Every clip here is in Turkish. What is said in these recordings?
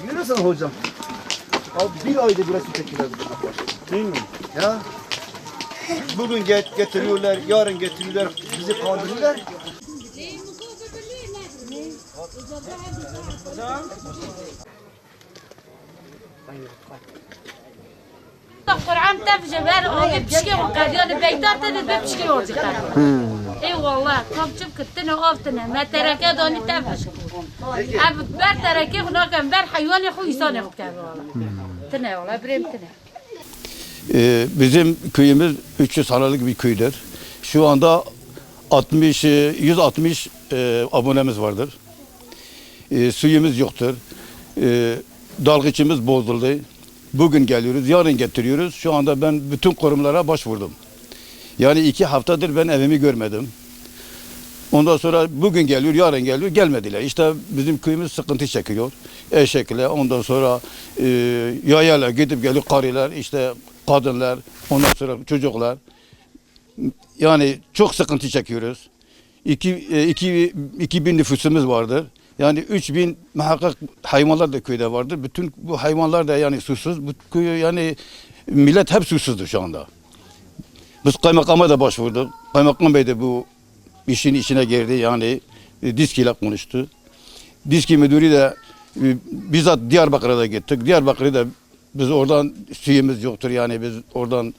Görüyorsun hocam. Abi bir ayda burası çekilir. Değil mi? Ya. Bugün getiriyorlar, yarın getiriyorlar, bizi kandırıyorlar. Kur'an tefce ver abi pişki kadiyonu beytar tane be pişki olacak. Eyvallah komşum kıttını oftını metereke doni tefce. Abi ber tereke hunaken ber hayvanı hu insanı hu tabi valla. Tane valla birim tane. Bizim köyümüz 300 hanalık bir köydür. Şu anda 160 abonemiz vardır. Suyumuz yoktur. Dalgıçımız bozuldu. Bugün geliyoruz, yarın getiriyoruz. Şu anda ben bütün kurumlara başvurdum. Yani 2 haftadır ben evimi görmedim. Ondan sonra bugün geliyor, yarın geliyor, gelmediler. İşte bizim köyümüz sıkıntı çekiyor. Eşekle, ondan sonra yayayla gidip geliyor karılar, işte kadınlar, ondan sonra çocuklar. Yani çok sıkıntı çekiyoruz. 2000 nüfusumuz vardır. Yani 3000 muhakkak hayvanlar da köyde vardır. Bütün bu hayvanlar da yani susuz. Bu köy yani millet hep susuzdur şu anda. Biz kaymakama da başvurduk. Kaymakam Bey de bu işin içine girdi yani DİSK ile konuştu. DİSK müdürü de bizzat Diyarbakır'a da gittik. Diyarbakır'da da biz oradan suyumuz yoktur yani biz oradan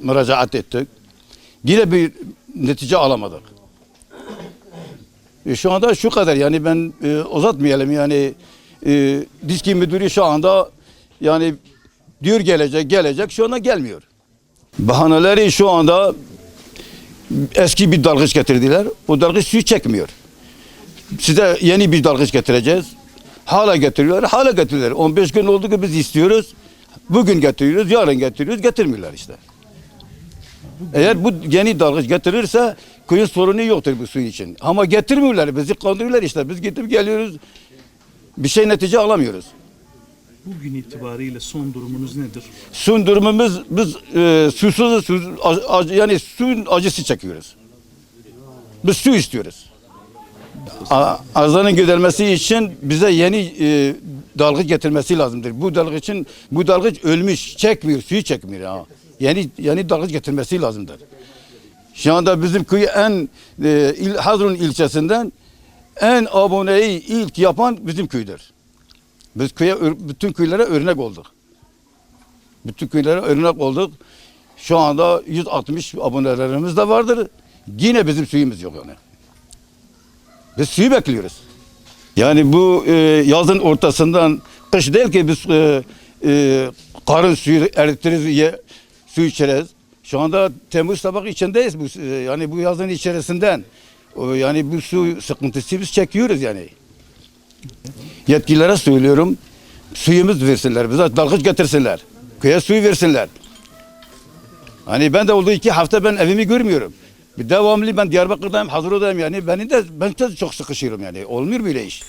müracaat ettik. Yine bir netice alamadık. Şu anda şu kadar yani ben uzatmayalım yani DİSK müdürü şu anda yani diyor gelecek şu anda gelmiyor. Bahaneleri şu anda eski bir dalgıç getirdiler. O dalgıç suyu çekmiyor. Size yeni bir dalgıç getireceğiz. Hala getiriyorlar, hala getiriyorlar. 15 gün oldu ki biz istiyoruz. Bugün getiriyoruz, yarın getiriyoruz, getirmiyorlar işte. Eğer bu yeni dalgıç getirirse köyün sorunu yoktur bu su için. Ama getirmiyorlar, bizi kandırıyorlar işte. Biz gidip geliyoruz, bir şey netice alamıyoruz. Bugün itibariyle son durumunuz nedir? Son durumumuz biz susuz, yani suyun acısı çekiyoruz. Biz su istiyoruz. Arzanın giderilmesi için bize yeni dalgıç getirmesi lazımdır. Bu dalgıç ölmüş, çekmiyor, suyu çekmiyor. Ha. Yeni dalgıç getirmesi lazımdır. Şu anda bizim köyü Hazrun ilçesinden en aboneyi ilk yapan bizim köydür. Biz bütün köylere örnek olduk. Bütün köylere örnek olduk. Şu anda 160 abonelerimiz de vardır. Yine bizim suyumuz yok yani. Biz suyu bekliyoruz. Yani bu yazın ortasından kış değil ki biz karın suyu eritiririz, su içeriz. Şu anda Temmuz tabak içindeyiz. Yani bu yazın içerisinden yani bu su sıkıntısı biz çekiyoruz yani. Yetkililere söylüyorum. Suyumuz versinler. Bize dalgıç getirsinler. Köye suyu versinler. Hani ben de olduğu 2 hafta ben evimi görmüyorum. Devamlı ben Diyarbakır'dayım, Hazır'dayım yani. Ben de çok sıkışıyorum yani. Olmuyor böyle iş.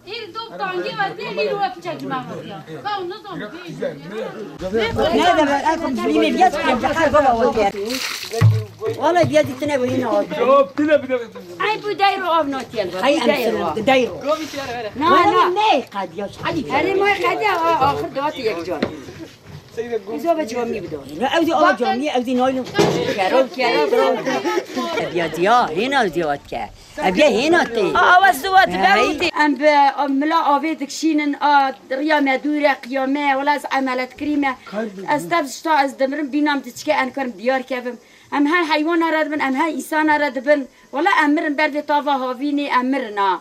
İl doktan gibi deli ruh çekmem ya. Ben ne zaman والله بيدي تنبهين هاد. Ay bu dayro avnatiyen. هاي أمثلة دايرو. نا ما قد يا حالي. أنا ما خدها آخر دواتي يكجون. إذا بجوامي بدون. لا أودي جوامي أودي نايلون. كارو. بيديا هنا ديوات كا. أبيا هنا تي. آواز دوات بودي. أم ملا آويدك شينن ريا مدورة قيامة ولا از عملت كريمة. استبشتا از دمرم بينام تشكي أنا كرم ديار كيفم. أم هاي حيوان أراد بن أم هاي إنسان أراد بن ولا أمرن برد طافا هافيني أمرنا.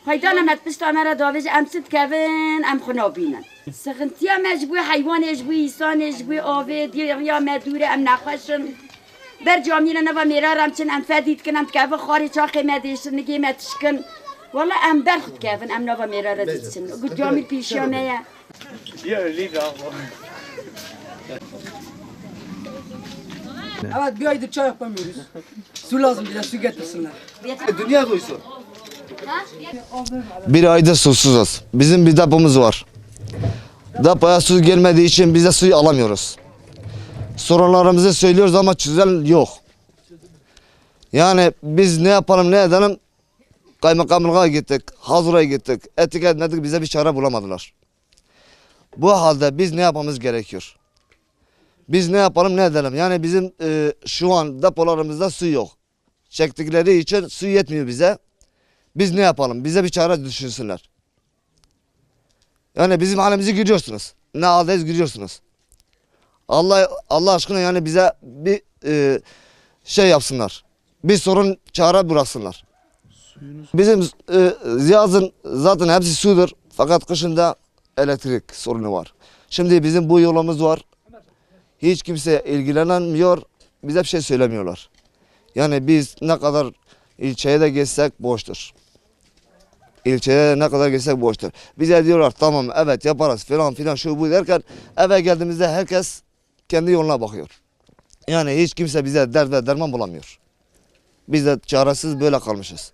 Haydan emet pişt amera davij em sit kevin em xunabînin. Sıkıntıya me ji bo heywanê ji bo însanê ji bo avê ya me dûre em nexweşin. Ber camîne neva mêrar em çin em fedî dikin em dikevin xwarê çaxê me dêşin nigê me tişkin. Valla em ber xwe dikevin em neva mêrara dîçin. Gut camîr pîşiya me ye. Evet bir aydır çay yapamıyoruz. Su lazım bize su getirsinler. Dünya duysun. Bir aydır susuzuz. Bizim bir depomuz var. Depoya su gelmediği için biz de suyu alamıyoruz. Sorunlarımızı söylüyoruz ama çözen yok. Yani biz ne yapalım ne edelim, kaymakamlığa gittik, hazıraya gittik, etiketledik, bize bir çare bulamadılar. Bu halde biz ne yapmamız gerekiyor? Biz ne yapalım ne edelim? Yani bizim şu an depolarımızda su yok. Çektikleri için su yetmiyor bize. Biz ne yapalım? Bize bir çare düşünsünler. Yani bizim halimizi görüyorsunuz. Ne haldeyiz görüyorsunuz. Allah aşkına yani bize bir şey yapsınlar. Bir sorun çare bıraksınlar. Bizim yazın zaten hepsi sudur. Fakat kışında elektrik sorunu var. Şimdi bizim bu yolumuz var. Hiç kimse ilgilenmiyor. Bize bir şey söylemiyorlar. Yani biz ne kadar ilçeye de geçsek boştur. İlçeye ne kadar geçsek boştur. Bize diyorlar tamam evet yaparız falan filan şu bu derken eve geldiğimizde herkes kendi yoluna bakıyor. Yani hiç kimse bize dert ve derman bulamıyor. Biz de çaresiz böyle kalmışız.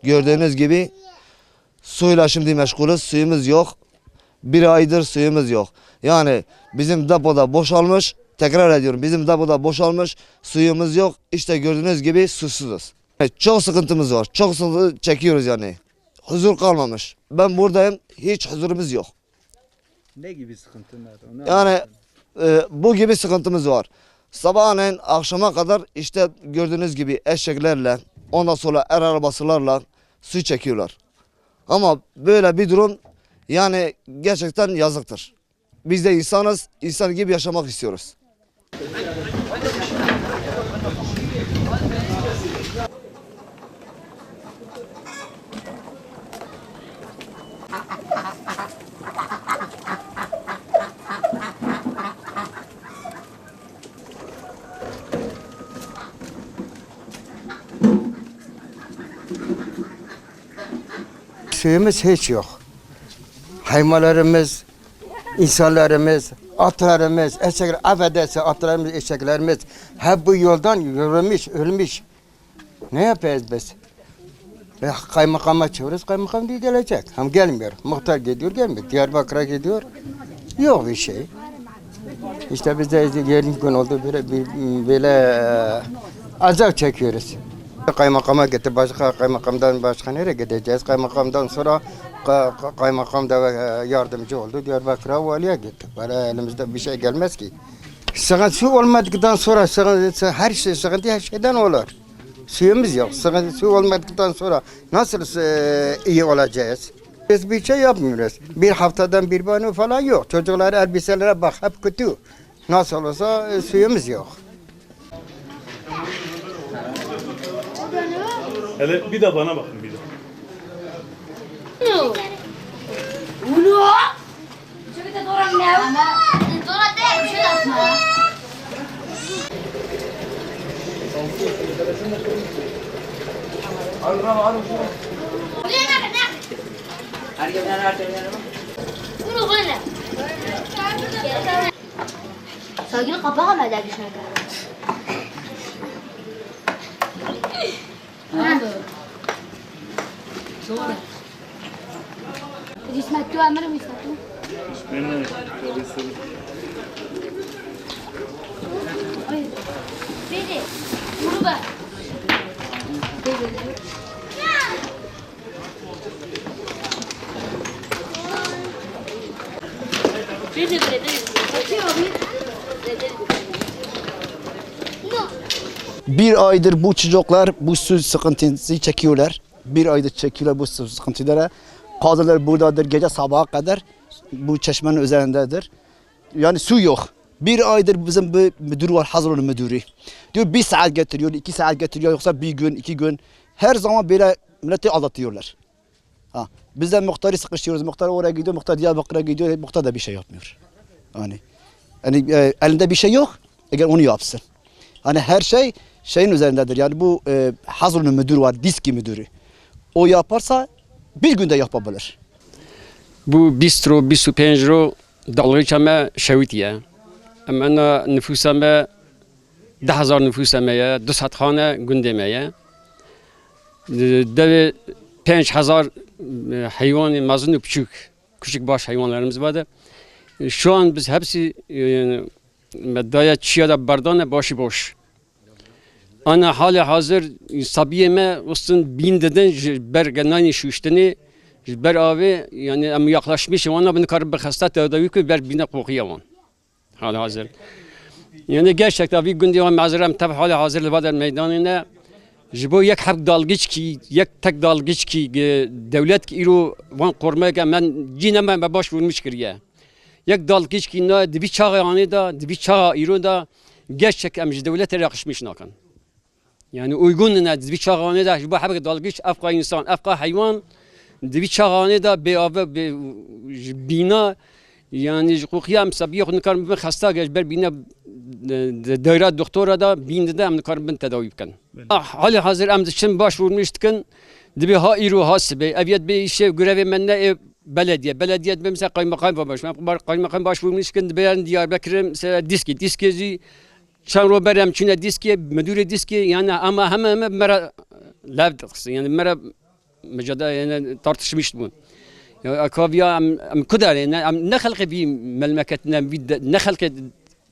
Gördüğünüz gibi suyla şimdi meşgulüz, suyumuz yok. Bir aydır suyumuz yok. Yani bizim depoda boşalmış, tekrar ediyorum bizim depoda boşalmış, suyumuz yok. İşte gördüğünüz gibi susuzuz. Çok sıkıntımız var, çok sıkıntı çekiyoruz yani. Huzur kalmamış. Ben buradayım, hiç huzurumuz yok. Ne gibi sıkıntılar? Yani bu gibi sıkıntımız var. Sabahleyin akşama kadar işte gördüğünüz gibi eşeklerle, ondan sonra el arabasılarla su çekiyorlar. Ama böyle bir durum yani gerçekten yazıktır. Biz de insanız, insan gibi yaşamak istiyoruz. Suyumuz hiç yok. Hayvanlarımız, insanlarımız, atlarımız, eşekler, affedersin atlarımız, eşeklerimiz hep bu yoldan yorulmuş, ölmüş. Ne yapacağız biz? Kaymakama çağırıyoruz, kaymakam diye gelecek. Hem gelmiyor. Muhtar gidiyor, gelmiyor. Diyarbakır'a gidiyor. Yok bir şey. İşte biz de yarım gün oldu böyle azap çekiyoruz. Kaymakama gitti, başka kaymakamdan başka nereye gideceğiz? Kaymakamdan sonra kaymakam da yardımcı oldu. Diyarbakır'a valiye gitti. Böyle elimizde bir şey gelmez ki. Sıkıntı su olmadıktan sonra her şeyden olur. Suyumuz yok. Sıkıntı su olmadıktan sonra nasıl iyi olacağız? Biz bir şey yapmıyoruz. Bir haftadan bir banyo falan yok. Çocuklar elbiselere bak hep kötü. Nasıl olursa suyumuz yok. Hele bir de bana bakın bir de. Uno. Şöyle de doran ne? Doran değil, bir şey yapma. Bunu böyle. Sakin kapağı mı eder düşüne kadar? İsmet tu emirim İsmet tu. Memnun Beni. Bunu ver. Bir aydır bu çocuklar bu su sıkıntısı çekiyorlar. Bir aydır çekiyorlar bu su sıkıntıları. Kazılar buradadır gece sabaha kadar bu çeşmenin üzerindedir. Yani su yok. Bir aydır bizim bir müdür var, Hazırlı müdürü. Diyor bir saat getiriyor, 2 saat getiriyor yoksa bir gün, 2 gün. Her zaman böyle milleti aldatıyorlar. Ha, biz de muhtarı sıkıştırıyoruz. Muhtar oraya gidiyor, muhtar Diyarbakır'a gidiyor. Muhtar da bir şey yapmıyor. Yani elinde bir şey yok. Eğer onu yapsın. Hani her şey şeyin üzerindedir. Yani bu Hazır'ın müdürü var, diski müdürü. O yaparsa bir günde yapabilir. Bu bistro 25 رو دلاری me شویتیه. اما نفوسمه 10,000 نفوسمه 200 خانه گندمه. ده 5,000 hayvan mazlum küçük baş hayvanlarımız vardı. Şu an biz hepsi meddaya çiğda bardane başı boş. Ana hali hazır sabiyeme olsun bin deden bergenani şu işteni ber abi yani em yaklaşmış ona bunu karı hasta tedavi ki ber bina kokuyaman. Hali hazır. Yani gerçekten bir gün diyorum mazerem tabi hali hazır lübader meydanına jibo yek hak dalgıç ki yek tek dalgıç ki devlet ki iro van kormaya ki ben cineme baş vurmuş kiriye. Yek dalgıç ki ne dibi çağı yani da dibi çağı iro da gerçek emci devlete yakışmış nakan. Yani uygun ne dibi çağı yani da jibo hak dalgıç afka insan afka hayvan dibi çağı da be ave be bina yani kokuyam sabiye onu karım ben hasta geçber bina daire doktora da binde em karım ben tedavi kan. Hali hazır em için başvurmuştuk. Dibi ha iro hasbe eviyet bir şey görevi menne belediye mesela kaymakam baş. Kaymakam başvurmuşken beyan Diyarbakır'ım diski çan roberem çine diski yani ama hemen mera lavdık yani mera mecada yani tartışmıştım. Ya akavya am kadar yani ne halka bir memleketine ne halka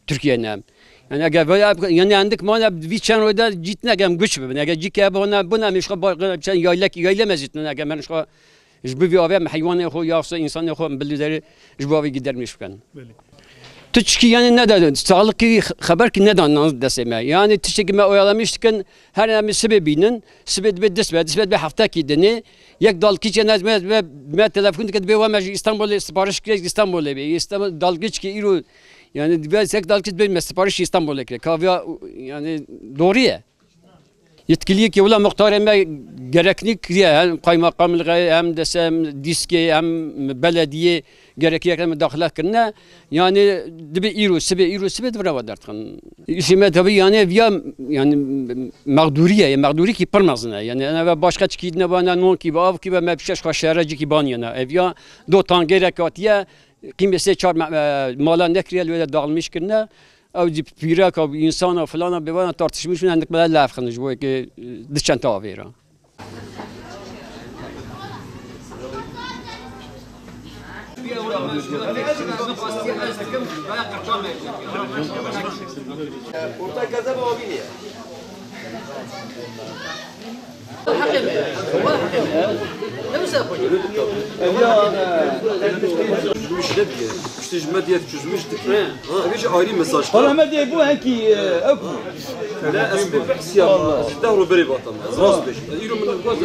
Türkiye'ne yani eğer yani عندك ما bir çan roda cidne gem güç ben eğer cike buna meşka çan yaylamaz cidne eğer ben şu bir abi hayvan ya yoksa insan ya bildileri bu abi gidermiş kan. Tüçki yani ne dedi? Sağlık ki haber ki neden deseme. Yani tüçki oyalamışken her sebebinin sebebi bir hafta ki deni yak dal ki cenaz ve telefon ki be İstanbul'a sipariş ki İstanbul'a be İstanbul dalgıç ki iro yani bir sek dalgıç be sipariş İstanbul'a ki kahve yani doğru ya. Yetkiliye ki ulan muhtareme gerekli hem kaymakamlığı hem desem diski hem belediye gerekli hem dahil kırna yani dibi iro sebe brava dertkan. İşime tabii yani mağduri ki parmazına yani ana başka çıkidne bana non ki av ki ve mebşeş kaşaracı ki ban yana evya do tan gerekatiye kimse çar mala nekriyel ve dağılmış kırna. او جی پیرا که انسان و فلان به وان ترتیبش می‌کنند که بدل لعب کنند جوی که دچان تاویرا. İşte medyat çözmüştük. Hiç ayrı mesaj. Hala medya bu hangi öp. لا اسباب حسياب دوروا بري باطل راس بيش يرو من الجوز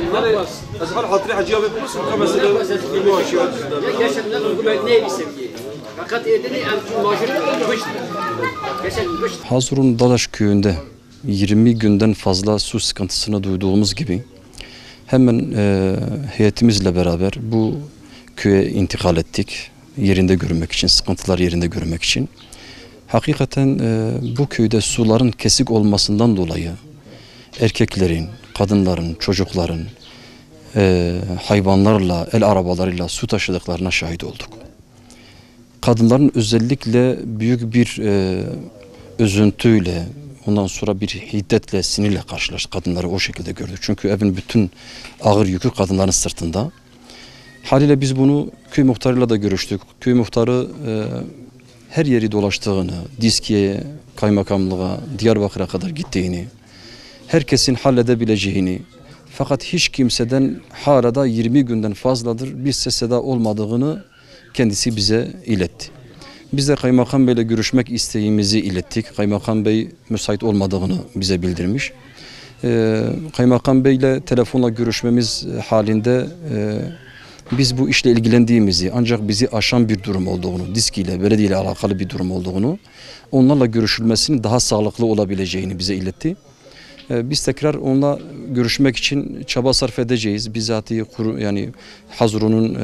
ازهر حاطري حجاب بس خمس Hazur'un Dalaş köyünde 20 günden fazla su sıkıntısını duyduğumuz gibi hemen heyetimizle beraber bu köye intikal ettik. Yerinde görmek için, sıkıntılar yerinde görmek için. Hakikaten bu köyde suların kesik olmasından dolayı erkeklerin, kadınların, çocukların hayvanlarla, el arabalarıyla su taşıdıklarına şahit olduk. Kadınların özellikle büyük bir üzüntüyle, ondan sonra bir hiddetle, sinirle karşılaştık. Kadınları o şekilde gördük. Çünkü evin bütün ağır yükü kadınların sırtında. Haliyle biz bunu köy muhtarıyla da görüştük. Köy muhtarı her yeri dolaştığını, Diskiye'ye, kaymakamlığa, Diyarbakır'a kadar gittiğini, herkesin halledebileceğini, fakat hiç kimseden hala da 20 günden fazladır bir ses seda olmadığını kendisi bize iletti. Biz de Kaymakam Bey'le görüşmek isteğimizi ilettik. Kaymakam Bey müsait olmadığını bize bildirmiş. Kaymakam Bey'le telefonla görüşmemiz halinde biz bu işle ilgilendiğimizi, ancak bizi aşan bir durum olduğunu, Diski ile, belediye ile alakalı bir durum olduğunu, onlarla görüşülmesinin daha sağlıklı olabileceğini bize iletti. Biz tekrar onunla görüşmek için çaba sarf edeceğiz. Bizzati yani Hazru'nun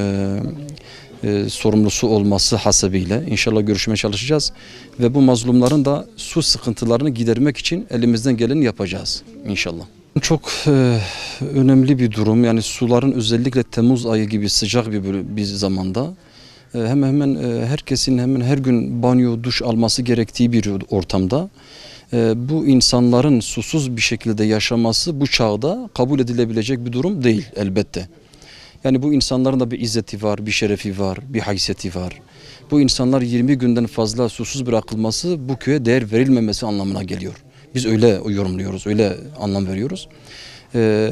sorumlusu olması hasebiyle inşallah görüşmeye çalışacağız. Ve bu mazlumların da su sıkıntılarını gidermek için elimizden geleni yapacağız inşallah. Çok önemli bir durum. Yani suların özellikle Temmuz ayı gibi sıcak bir zamanda hemen herkesin hemen her gün banyo, duş alması gerektiği bir ortamda bu insanların susuz bir şekilde yaşaması bu çağda kabul edilebilecek bir durum değil elbette. Yani bu insanların da bir izzeti var, bir şerefi var, bir haysiyeti var. Bu insanlar 20 günden fazla susuz bırakılması bu köye değer verilmemesi anlamına geliyor. Biz öyle yorumluyoruz, öyle anlam veriyoruz.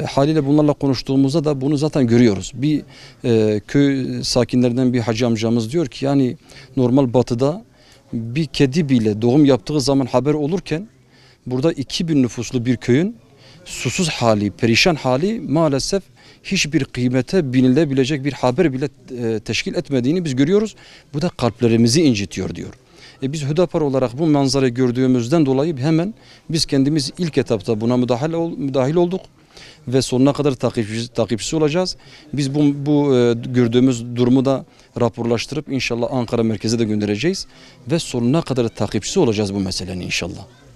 Haliyle bunlarla konuştuğumuzda da bunu zaten görüyoruz. Bir köy sakinlerinden bir hacı amcamız diyor ki yani normal batıda bir kedi bile doğum yaptığı zaman haber olurken burada 2000 nüfuslu bir köyün susuz hali, perişan hali maalesef hiçbir kıymete binilebilecek bir haber bile teşkil etmediğini biz görüyoruz. Bu da kalplerimizi incitiyor diyor. Biz Hüdapar olarak bu manzarayı gördüğümüzden dolayı hemen biz kendimiz ilk etapta buna müdahil olduk ve sonuna kadar takipçisi olacağız. Biz bu gördüğümüz durumu da raporlaştırıp inşallah Ankara merkeze de göndereceğiz ve sonuna kadar takipçisi olacağız bu meselenin inşallah.